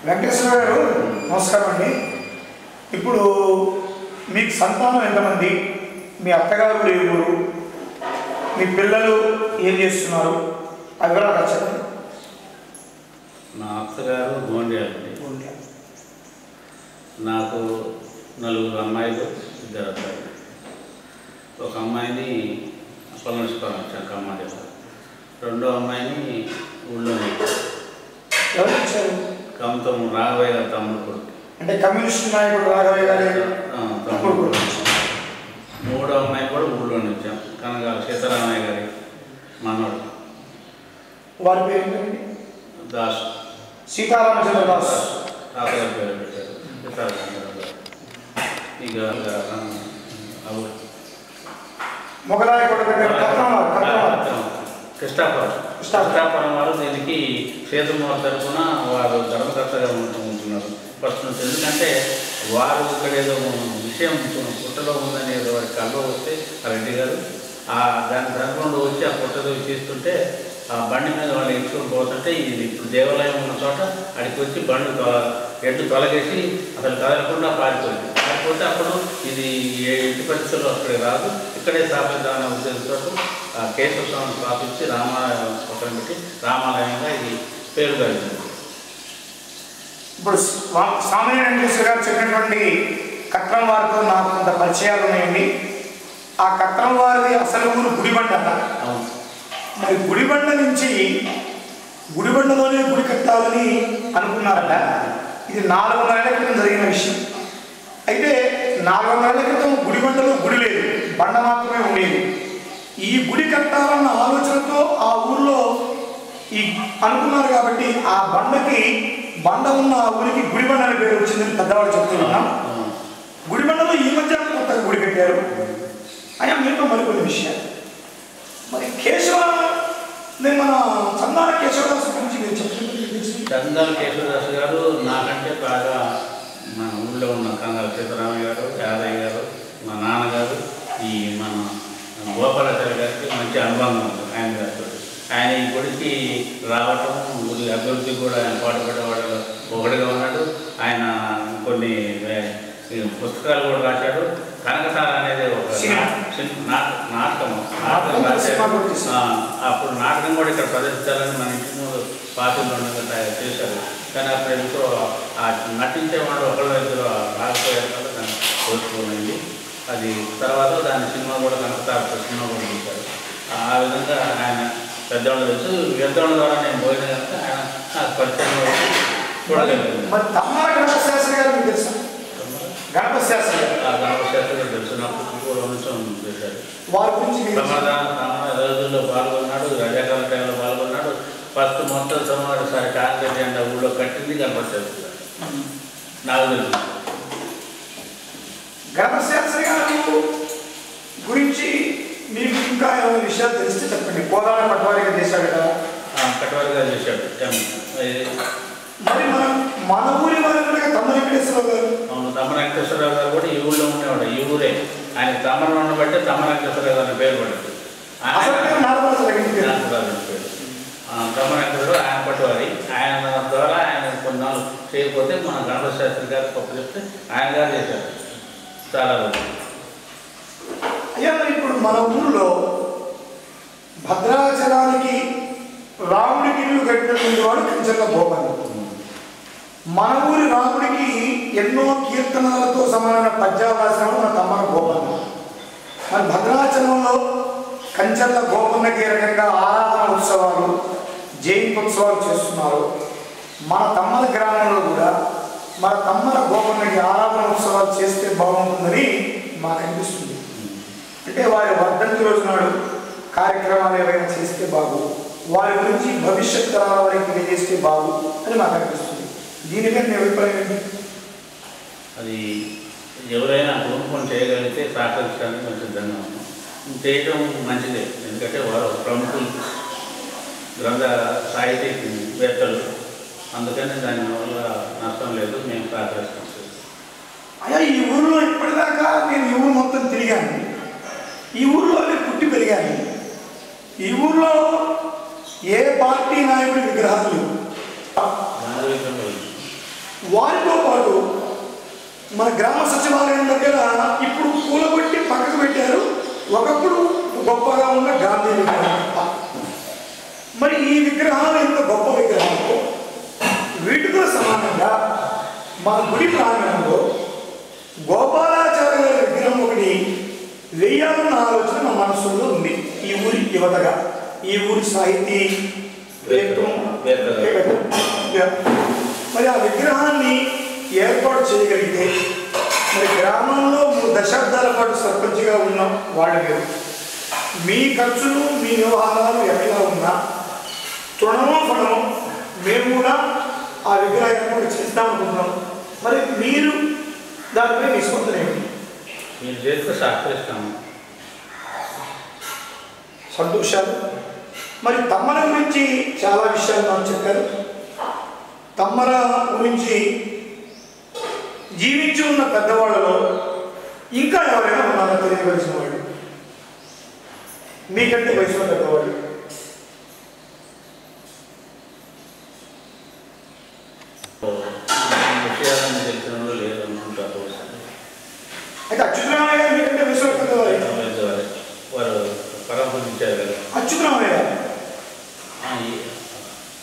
వెంకటేశ్వర గారు నమస్కారం అండి. ఇప్పుడు మీకు సంతానం ఎంతమంది, మీ అత్తగారు ఏ ఊరు, మీ పిల్లలు ఏం చేస్తున్నారు, అది కూడా చెప్పండి. నా అత్తగారు గోండ్యాలండి. నాకు 4 అమ్మాయిలు, 2 అబ్బాయిలు. ఒక అమ్మాయిని పలనసుకొని వచ్చాను కమ్మాడి. రెండో అమ్మాయిని ఊళ్ళోనే ఎవరు ఇచ్చారు? కమతం రాఘవయ్య గారు తమ్ముడు కొడుకు, అంటే కమ్యూనిస్ట్ నాయకుడు రాఘవయ్య గారి తమ్ముడు కొడుకు. మూడో అమ్మాయి కూడా ఊళ్ళోనే వచ్చాం, కనక సీతారామయ్య గారి మనవడు. వారి పేరు ఏంటండి? దాస్, సీతారామచంద్ర దాస్. తాతగారి పేరు పెట్టారు సీతారామచంద్ర దాస్. ఇక మొగలాయ కొడుకు కృష్ణాపురం వారు దీనికి సేతుమూల తరఫున వారు ధర్మకర్తగా ఉంటున్నారు ఫస్ట్ నుంచి. ఎందుకంటే వారు ఇక్కడ ఏదో విషయం పుట్టలో ఉందని ఏదో వారి కల్లో వస్తే ఆ రెడ్డి గారు దాని తరఫున వచ్చి ఆ పుట్టలో తీస్తుంటే ఆ బండి మీద వాళ్ళు ఎక్కించుకొని పోతుంటే ఇది ఇప్పుడు దేవాలయం ఉన్న చోట అడికి వచ్చి ఎడ్డు తొలగేసి అసలు కదలకుండా పారిపోయింది. కాకపోతే అప్పుడు ఇది ఎట్టి పరిస్థితుల్లో అక్కడికి రాదు, ఇక్కడే స్థాపిద్దామనే ఉద్దేశంతో కేశవ స్వామిని స్థాపించి రామాలయం పక్కన పెట్టి రామాలయంగా ఇది పేరు కలిగింది. ఇప్పుడు స్వామి వెంకటేశ్వర గారు చెప్పినటువంటి కట్రం వారితో నాకు కొంత పరిచయాలు ఉన్నాయండి. ఆ కట్రం వారిది అసలు ఊరు గుడిబండ. మరి గుడిబండ నుంచి గుడిబండలోనే గుడి కట్టాలని అనుకున్నారట. ఇది 400 ఏళ్ల క్రితం జరిగిన విషయం. అయితే 400 ఏళ్ల క్రితం గుడిబండలో గుడి లేదు, బండ మాత్రమే ఉండేది. ఈ గుడి కట్టాలన్న ఆలోచనతో ఆ ఊర్లో అనుకున్నారు కాబట్టి ఆ బండ ఉన్న ఆ ఊరికి గుడిబండ అనే పేరు వచ్చిందని పెద్దవాళ్ళు చెప్తున్నాం. గుడిబండలో ఈ మధ్య కొత్తగా గుడి కట్టారు. అయినా మీతో మరికొన్ని విషయాలు. మరి మన చందాల కేశవదాస్ గురించి మీరు చెప్పండి. చందాల కేశవదాస్ గారు నాకంటే బాగా మన ఊళ్ళో ఉన్న కందాల సీతారామయ్య గారు, యాదయ్య గారు, మా నాన్నగారు, ఈ మన గోపాలాచార్య గారికి మంచి అనుబంధం ఉంది ఆయన గారితో. ఆయన ఈ గుడికి రావటం, గుడి అభివృద్ధి కూడా ఆయన పాటుపడేవాడు ఒకటిగా ఉన్నాడు. ఆయన కొన్ని పుస్తకాలు కూడా రాశాడు. కనకతార అనేది ఒక నాటకం రాశాడు. అప్పుడు నాటకం కూడా ఇక్కడ ప్రదర్శించాలని మన ఇంటి ముందు పార్టీలో చేశారు. కానీ అప్పుడు ఎందుకో ఆ నటించేవాడు ఒకళ్ళు ఇద్దరు రాకపోయారు కదా దాన్ని కోరుకోనండి. అది తర్వాత దాని సినిమా కూడా కనకతార సినిమా కూడా చూశారు. ఆ విధంగా ఆయన పెద్దవాళ్ళు తెలుసు. పెద్దవాళ్ళ ద్వారా నేను పోయిన కనుక ఆయన నాకు పరిచయం చూడగలిగాను. గణపతి శాస్త్రి గారు తెలుసు, నాకు పూర్వం చేశారు. రోజుల్లో పాల్గొన్నాడు, రజాకాల టైంలో పాల్గొన్నాడు. ఫస్ట్ మొట్టమొదటిసారి కాంగ్రెస్ జెండా ఊళ్ళో కట్టింది గణపతి శాస్త్రి గారు, నాకు తెలుసు. గణపతి శాస్త్రి గారు గురించి మీకు ఇంకా ఏమైనా విషయాలు తెలిస్తే చెప్పండి. కోదాడ పట్వారిగా చేశాడు కదా? పట్వారిగా చేశాడు. మరి మన ఊరి వారి తమ్మ వెంకటేశ్వరరావు గారు. అవును, తమ్మ వెంకటేశ్వరరావు గారు కూడా ఈ ఊళ్ళో ఉండేవాడు. ఈ ఊరే ఆయన తమ్మను ఉండబట్టే తమ్మ వెంకటేశ్వరరావు గారి పేరు పడింది. తమ్మ వెంకటేశ్వరరావు ఆయన పట్టువారి. ఆయన ద్వారా ఆయన కొన్నాళ్ళు చేయకపోతే మన గణపతి శాస్త్రి గారు గొప్ప చెప్తే ఆయన గారు చేశారు చాలా రోజులు. అయ్యా, మరి ఇప్పుడు మన ఊళ్ళో భద్రాచలానికి రాముడికి ఇల్లు కట్టినటువంటి వాడు కంచెల గోపాలు. మన ఊరి రాముడికి ఎన్నో కీర్తనలతో సమానమైన పద్యాలు రాసిన మన తమ్మన గోపన్న. మరి భద్రాచలంలో కంచెల గోపన్నకి ఏ రకంగా ఆరాధన ఉత్సవాలు, జయంత్యోత్సవాలు చేస్తున్నారు. మన తమ్మల గ్రామంలో కూడా మన తమ్మల గోపన్నకి ఆరాధన ఉత్సవాలు చేస్తే బాగుంటుందని మాకు అనిపిస్తుంది. అంటే వారి వర్ధంతి రోజు నాడు కార్యక్రమాలు ఏవైనా చేస్తే బాగు, వారి గురించి భవిష్యత్ తరాల వారికి తెలియజేస్తే బాగు అని మాకు అనిపిస్తుంది. దీనిపై మీ అభిప్రాయం ఏంటి? అది ఎవరైనా కొనుక్కొని చేయగలిగితే సహకరించడానికి మేము సిద్ధంగా ఉన్నాం. చేయడం మంచిదే, ఎందుకంటే వారు ప్రముఖులు, గ్రంథ సాహితీవేత్తలు, అందుకని దానివల్ల నష్టం లేదు, మేము సహకరిస్తాం. అయ్యా, ఈ ఊళ్ళో ఇప్పటిదాకా నేను ఈ ఊరు మొత్తం తిరిగాను. ఈ ఊళ్ళోనే పుట్టి పెరిగాను. ఈ ఊళ్ళో ఏ పార్టీ నాయకుడి విగ్రహాలు లేవు. వారితో పాటు మన గ్రామ సచివాలయం దగ్గర ఇప్పుడు కూలగొట్టి పక్కకు పెట్టారు ఒకప్పుడు గొప్పగా ఉన్న గాంధీ విగ్రహం. మరి ఈ విగ్రహాలు ఇంత గొప్ప విగ్రహాలు వీటితో సమానంగా మన గుడి ప్రాంగణంలో గోపాలాచార్య గారి విగ్రహం ఒకటి వేయాలన్న ఆలోచన మా మనసులో ఉంది. ఈ ఊరి యువతగా, ఈ ఊరి సాహితీ మరి ఆ విగ్రహాన్ని ఏర్పాటు చేయగలిగితే మరి గ్రామంలో 3 దశాబ్దాల పాటు సర్పంచ్గా ఉన్న వాళ్ళు మీరు మీ ఖర్చులు మీ వ్యవహారాలు ఎట్లా ఉన్నా తృణమో ఫలమో మేము కూడా ఆ విగ్రహాన్ని కూడా చేస్తామనుకుంటున్నాం. మరి మీరు దానిపై మీ స్పందన ఏమిటి? మీరు చేస్తే సహకరిస్తాము. సంతోషాలు. మరి తమ్మల గురించి చాలా విషయాలు నాకు చెప్పారు. తమ్మల గురించి జీవించి ఉన్న పెద్దవాళ్ళలో ఇంకా ఎవరైనా ఉన్నారో తెలియవలసిన వాళ్ళు, మీకంటే వయసులో పెద్దవాళ్ళు? విషయాలను తెలిసిన వాళ్ళు లేదనుకుంటారు. అయితే అచ్యుతరామయ్య గారు మీకంటే వయసులో పెద్దవాళ్ళు, వారు పరామర్శించారు కదా. అచ్యుతరామయ్య గారు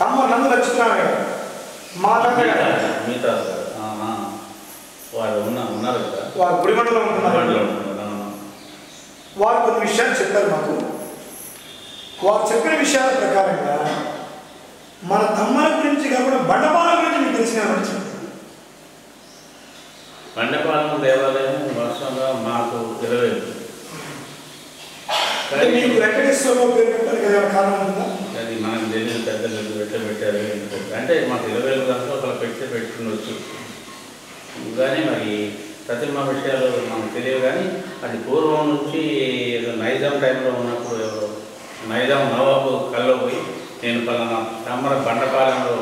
తమ్మ నందు అచ్యుతరామయ్య గారు మా మిగతా వారు ఉన్నారు కదా, వారు గుడిమండలో ఉంటున్నారు. వారు కొన్ని విషయాలు చెప్పారు మాకు. వారు చెప్పిన విషయాల ప్రకారంగా మన తమ్మల గురించి కాకుండా బండపాల గురించి మీకు తెలిసిన బండపాలెం దేవాలయం వర్షంగా మాకు 20 మీకు వెంకటేశ్వరరావు పేరు పెట్టారు కదా, కారణం ఉందా? అది మనకు తెలియదు. పెద్దలు పెట్టారు అంటే మాకు 20 దాంట్లో అసలు పెట్టుకునవచ్చు. కానీ మరి ప్రతిమ విషయాలు మనకు తెలియదు. కానీ అది పూర్వం నుంచి నైజాం టైంలో ఉన్నప్పుడు నైజాం నవాబు కల్లో పోయి నేను పలానా తమ్మర బండపాలెంలో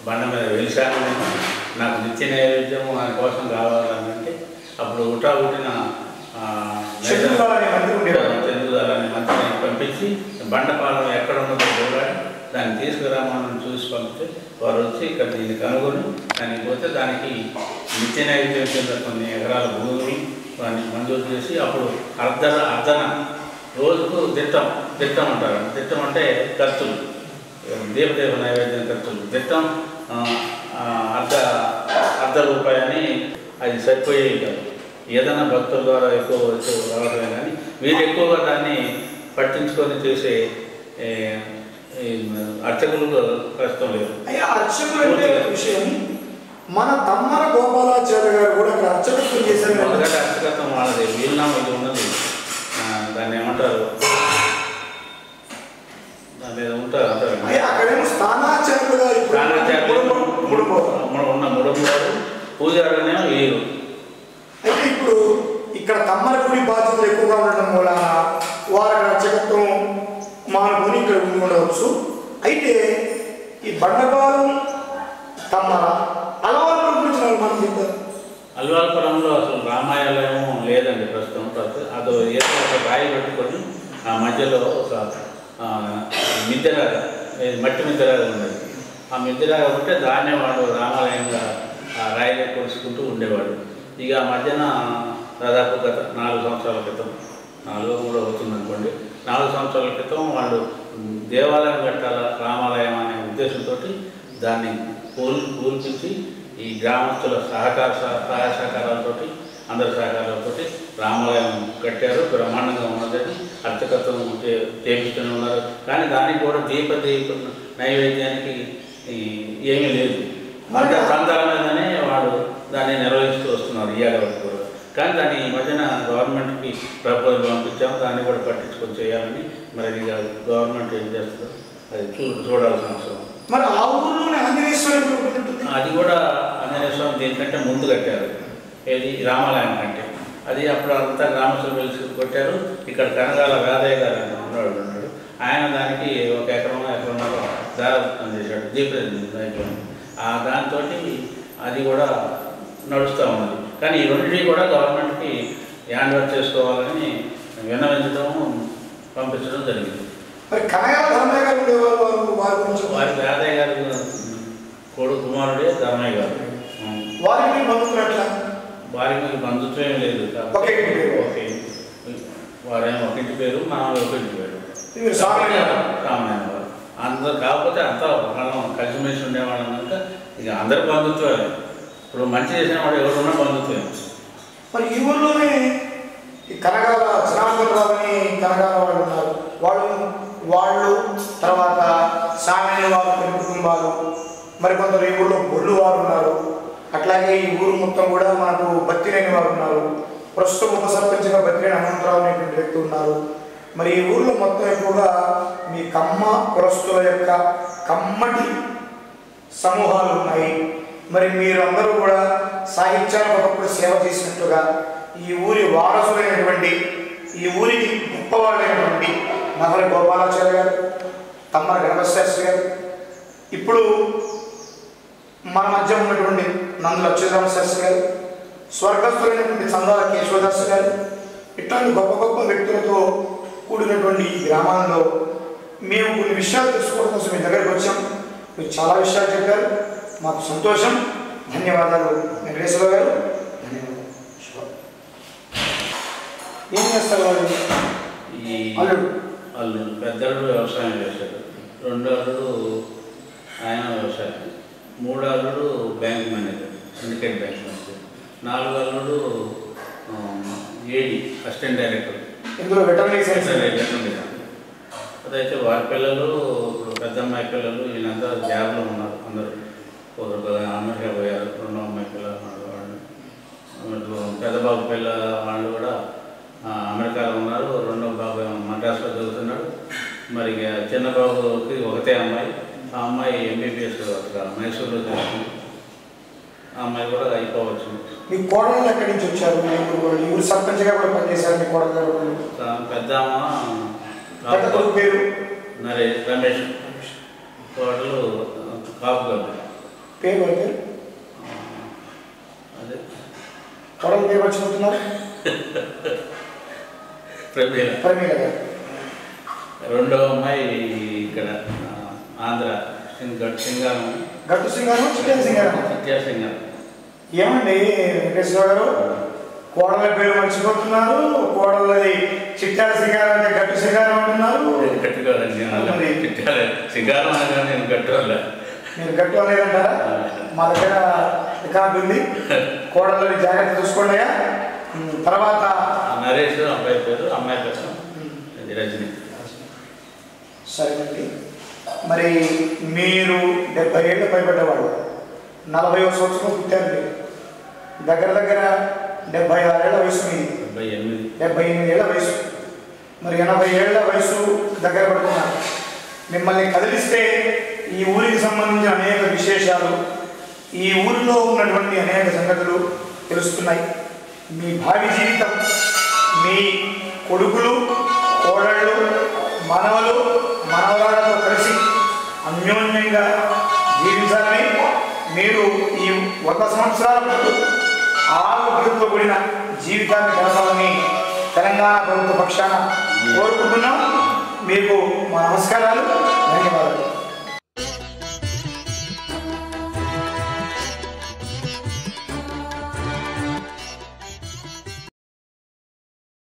బండ మీద వెలిశాను, నాకు నిత్య నైవేద్యం దాని కోసం కావాలని అంటే అప్పుడు ఉట్టిన చంద్రుదాలని మంత్రిని పంపించి బండపాలెం ఎక్కడ ఉన్నదో చూడాలి, దాన్ని తీసుకురామని చూసి పంపితే వారు వచ్చి ఇక్కడ దీన్ని కనుగొని దానికి పోతే దానికి నిత్య నైవేద్యం కింద కొన్ని ఎకరాల భూమిని దాన్ని మంజూరు చేసి అప్పుడు అర్ధన రోజుకు దిట్టం అంటారు. దిట్టం అంటే ఖర్చులు, దేవదేవ నైవేద్యం ఖర్చులు. దిట్టం అర్ధ రూపాయి అని అది సరిపోయేవి కాదు. ఏదైనా భక్తుల ద్వారా ఎక్కువ వచ్చి రావడమే. కానీ మీరు ఎక్కువగా దాన్ని పట్టించుకొని చేసే అర్చకులకు కష్టం లేదు. విషయం మన తమ్మర గోపాలాచార్య గారు కూడా అర్చకత్వం చేశారు. మొదట అర్చకత్వం వాళ్ళది వీలునామా ఇది ఉన్నది. దాన్ని ఏమంటారు, దాన్ని ఉంటారు అక్కడేమో స్థానాచార్యులుగా ఉన్న ముడుపు వారు పూజారులనేమో వీరు. అయితే ఇప్పుడు ఇక్కడ తమ్మల గుడి బాధ్యతలు ఎక్కువగా ఉండడం మూలన వారి అర్చకత్వం మానుకొని ఇక్కడ ఉండి ఉండవచ్చు. అయితే ఈ బండపాలెం తమ్మల అలవాళ్ళ గురించి మనం చెప్తారు. అల్వాల్పురంలో అసలు రామాలయం లేదండి ప్రస్తుతం. అదో ఏదో ఒక రాయి పెట్టుకొని ఆ మధ్యలో ఒక మిద్దెలాగా, మట్టి మిద్దెలాగా ఉండేది. ఆ మిద్దెలాగా ఉంటే దాన్నే వాడు రామాలయంగా ఆ రాయిగా కొలుసుకుంటూ ఉండేవాడు. ఇక ఆ మధ్యన దాదాపు గత 4 సంవత్సరాల క్రితం, 4 అవుతుంది అనుకోండి, 4 సంవత్సరాల క్రితం వాళ్ళు దేవాలయం కట్టాల రామాలయం అనే ఉద్దేశంతో దాన్ని కూల్పించి ఈ గ్రామస్తుల సహాయ సహకారాలతో అందరి సహకారాలతో రామాలయం కట్టారు. బ్రహ్మాండంగా ఉన్నదని అర్చకత్వం చేపిస్తూనే ఉన్నారు. కానీ దానికి కూడా దీప నైవేద్యానికి ఏమీ లేదు. అంత ప్రాంతాల మీదనే వాడు దాన్ని నిర్వహిస్తూ వస్తున్నారు ఇయ్యాల వరకు కూడా. కానీ దాన్ని ఈ మధ్యన గవర్నమెంట్కి ప్రపోజల్ పంపించాము. దాన్ని కూడా పట్టించుకొని చేయాలని. మరి ఇక గవర్నమెంట్ ఏం చేస్తుందో అది చూడాల్సిన అవసరం. మరి ఆ ఊళ్ళోనే ఆంజనేయ స్వామి అది కూడా ఆంజనేయ స్వామి దీనికంటే ముందు కట్టారు. ఏది రామాలయం కంటే. అది అప్పుడు అంతా గ్రామస్తులు కలిసి కొట్టారు. ఇక్కడ కనగాల వేదయ్య గారు ఉన్నాడు. ఆయన దానికి 1 ఎకరన్నర దారాదత్తం చేశాడు దీపం. దాంతో అది కూడా నడుస్తూ ఉన్నది. కానీ ఈ రెండింటినీ కూడా గవర్నమెంట్కి హ్యాండ్ ఓవర్ చేసుకోవాలని విన్నవించడం, పంపించడం జరిగింది. వారి వేదయ్య గారు కొడుకు కుమారుడే ధర్మయ్య గారు. వారికి మీరు బంధుత్వం ఎట్లా? వారికి మీకు బంధుత్వం ఏం లేదు. ఒకే ఇంటి పేరు. ఓకే, వారేమో ఒక ఇంటి పేరు, మనం ఒక ఇంటి పేరు. మీరు సామాన్య వారు అందరు కాకపోతే అంతా మనం కలిసిమెలిసి ఉండేవాళ్ళం కనుక ఇక అందరి బంధుత్వాలే. ఇప్పుడు మంచి చేసిన వాడు ఎవరున్నా బంధుత్వం. మరి ఈ ఊళ్ళోనే ఈ కనగాల జనార్దన్ రావు అని కనగాల వాళ్ళు ఉన్నారు. వాళ్ళు తర్వాత సామాన్య వారు కొన్ని కుటుంబాలు, మరికొందరు ఈ ఊళ్ళో బొల్లు వారు ఉన్నారు. అట్లాగే ఈ ఊరు మొత్తం కూడా మనకు బత్తినేని వారు ఉన్నారు. ప్రస్తుతం ఉప సర్పంచ్గా బత్తినేని హనుమంతరావు అనేటువంటి వ్యక్తి ఉన్నారు. మరి ఈ ఊళ్ళో మొత్తం ఎక్కువగా మీ కమ్మ కులస్తుల యొక్క కమ్మటి సమూహాలు ఉన్నాయి. మరి మీరందరూ కూడా సాహిత్యానికి ఒకప్పుడు సేవ చేసినట్లుగా ఈ ఊరి వారసులైనటువంటి, ఈ ఊరికి గొప్పవాళ్ళైనటువంటి నగర గోపాలాచార్య గారు, తమ్మర గణపతి శాస్త్రి గారు, ఇప్పుడు మన మధ్య ఉన్నటువంటి నందుల అచ్యుతరామ శాస్త్రి గారు, స్వర్గస్థులైనటువంటి చందాల కేశవదాస్ గారు, ఇట్లాంటి గొప్ప గొప్ప వ్యక్తులతో కూడినటువంటి ఈ గ్రామాల్లో మేము కొన్ని విషయాలు తెలుసుకోవడం కోసం మీ దగ్గరికి వచ్చాం. మీరు చాలా విషయాలు చెప్పారు, మాకు సంతోషం. ధన్యవాదాలు వెంకటేశ్వర గారు. ధన్యవాదాలు. ఏం చేస్తారు వాళ్ళు? ఈ అల్లుడు పెద్దడు వ్యవసాయం చేశాడు, రెండో అల్లుడు ఆయన వ్యవసాయం, మూడో అల్లుడు bank manager, syndicate bank manager, నాలుగో అల్లుడు ఏడి అసిస్టెంట్ డైరెక్టర్. ఇందులో వెటర్నరీ సైన్స్ అదైతే వారి పిల్లలు, ఇప్పుడు పెద్ద అమ్మాయి పిల్లలు వీళ్ళంతా జాబ్లో ఉన్నారు. అందరూ ఒకరు అమెరికా పోయారు, రెండో అమ్మాయి పిల్లలు వాళ్ళు, పెద్ద బాబు పిల్ల వాళ్ళు కూడా అమెరికాలో ఉన్నారు, రెండో బాబు మద్రాసులో చదువుతున్నాడు. మరి చిన్న బాబుకి ఒకటే అమ్మాయి, ఆ అమ్మాయి ఎంబీబీఎస్ మైసూరులో చదువుతుంది. ఆ అమ్మాయి కూడా అయిపోవచ్చు. మీ కోడలు ఎక్కడి నుంచి వచ్చారు? ఊరు సర్పంచ్గా కూడా పనిచేశారు మీ కోడలు గారు. పెద్ద అమ్మ పేరు రమేష్, కోడలు కాపు గారు. పేరు అదే కోడలు పేరు మర్చిపోతున్నారు. ప్రమీల గారు. రెండో అమ్మాయి ఇక్కడ ఆంధ్ర సింగారం, గట్టు సింగారం, చిట్యాల సింగారం. ఏమండి వెంకటేశ్వర గారు, కోడల పేరు మర్చిపోతున్నారు, కోడలది చిట్యాల సింగారం అంటే గట్టు సింగారం అంటున్నారు. సింగారం అనగా నేను గట్టు వల్ల మీరు గట్టు లేదంటారా? మా దగ్గర రికార్డు ఉంది. కోడలని జాగ్రత్త చూసుకోండి. తర్వాత నరేష్ అబ్బాయి పేరు, అమ్మాయి పేరు రజని. సరేనండి. మరి మీరు 70 ఏళ్ళు పైబడ్డవాడు, 40వ సంవత్సరం పుట్టారు. మీరు దగ్గర దగ్గర 76 ఏళ్ల వయసు మీది, 78 ఏళ్ల వయసు. మరి 80 ఏళ్ల వయసు దగ్గర పడుతున్నారు. మిమ్మల్ని కదిలిస్తే ఈ ఊరికి సంబంధించిన అనేక విశేషాలు, ఈ ఊరిలో ఉన్నటువంటి అనేక సంగతులు తెలుస్తున్నాయి. మీ భావి జీవితం, మీ కొడుకులు, కోడళ్ళు, మనవలు, మనవరాలతో కలిసి అన్యోన్యంగా జీవించాలని, మీరు ఈ 100 సంవత్సరాల పాటు ఆరోగ్యంతో కూడిన జీవితాన్ని గడపాలని తెలంగాణ ప్రభుత్వ పక్షాన కోరుకుంటున్నాం. మీకు మా నమస్కారాలు, ధన్యవాదాలు.